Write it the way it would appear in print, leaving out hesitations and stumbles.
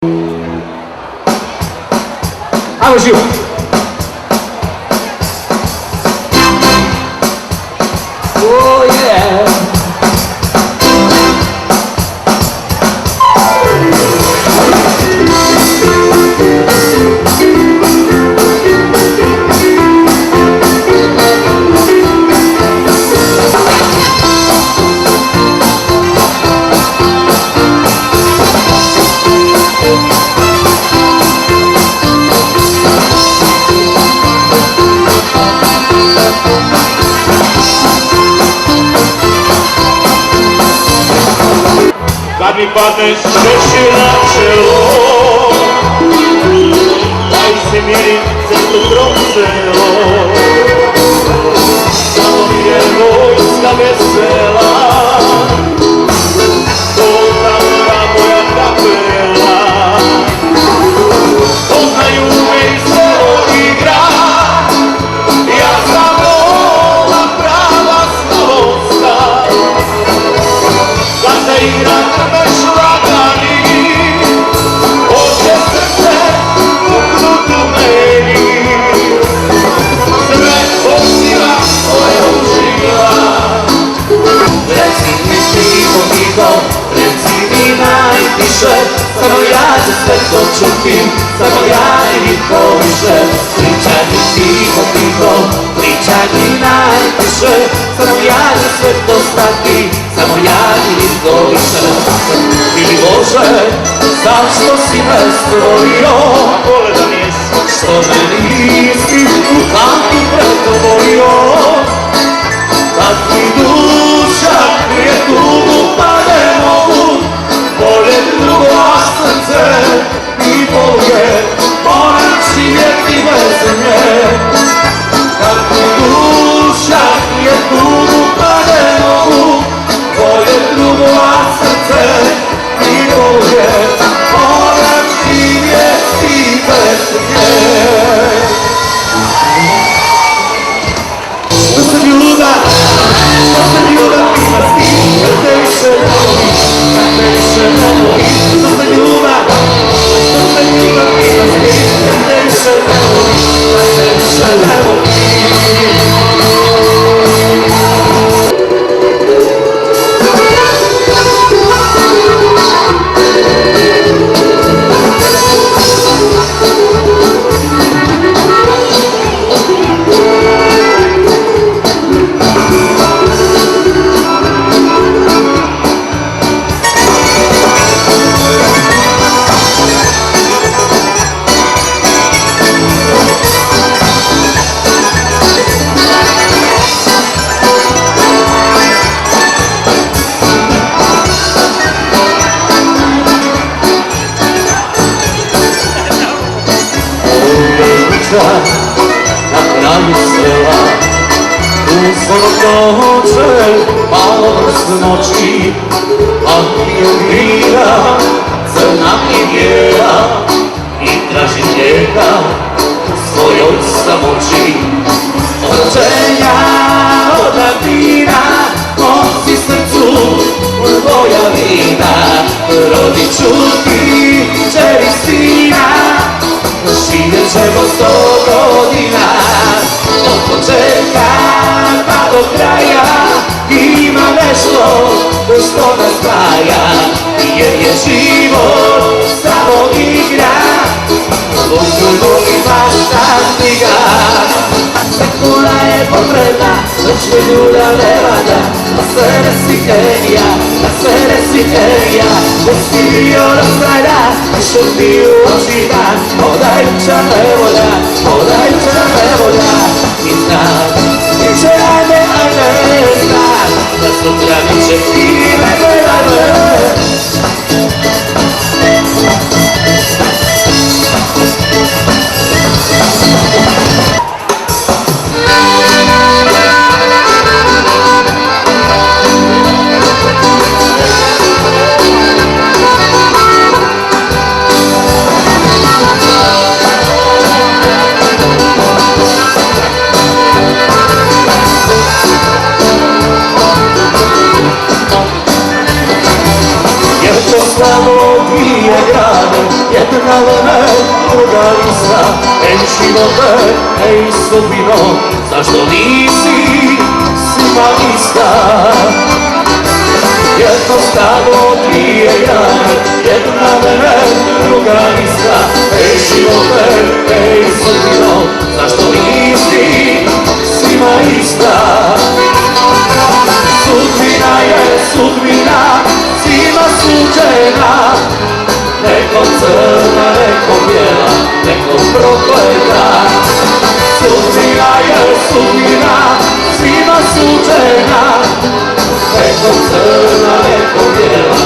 How was you? Oh yeah. Kad mi padneš šeši na čelo, daj se mjerim crtu tromcelo. Samo mi je vojska vesela, to mora moja kapela. Poznaju me i selo i grad, ja sam vola prava slosta. Kad se igra već lagani, oče srce puknut u meni. Sve poziva svoje uživa. Reci mi tiho, tiho, reci mi najtiše, samo ja ću sve to čuti, samo ja i niko više. Pričaj mi tiho, tiho, pričaj mi najtiše, samo ja ću sve to stati, samo ja i niko više. Ili Bože, zašto si me stvorio, što me nisi u kantu pretvorio? Kad mi duša krije tugu pa ne mogu voljet drugo, a srce mi bolje, moram živjeti bez nje. Kad mi duša krije tugu pa ne mogu voljet drugo, a srce mi bolje, moram živjeti bez nje. Što se ljubav, što se ljubav ima s tim, kad te više ne voli, kad te više ne voli. Što se ljubav, što se ljubav ima s tim, kad te više ne voli, kad te više ne voli. Na kraju sela, uzvodno noće, malo vrsnoći, a mi je mira, crna mi bijela, i traži njega u svojoj samoći. Očenja od Latina, nosi srcu tvoja vina, rodit ću ti čeri sina. Živjet ćemo 100 godina, od početka pa do kraja. Ima nešto što nas spaja, jer je život samo igra. Uzmimo i mašta stiga, sekula je potrebna, već mi ljuda ne valja. Na sve nesvitenija, na sve nesvitenija, ustilio nas trajda, više ti u očima, podajuća nevolja, podajuća nevolja. I znam, i će ajde, ajde, znam, da sutra mi će ti ne gledajme. Jedna mene, druga ista. Ej živote, ej sudbino, zašto nisi svima ista? Jednostavno dvije jane, jedna mene, druga ista. Ej živote, ej sudbino, zašto nisi svima ista? Sudbina je sudbina, svima suđena. Nekom crna, nekom bijela, nekom prokleta. Sudbina je sudbina, svima suđena. Nekom crna, nekom bijela,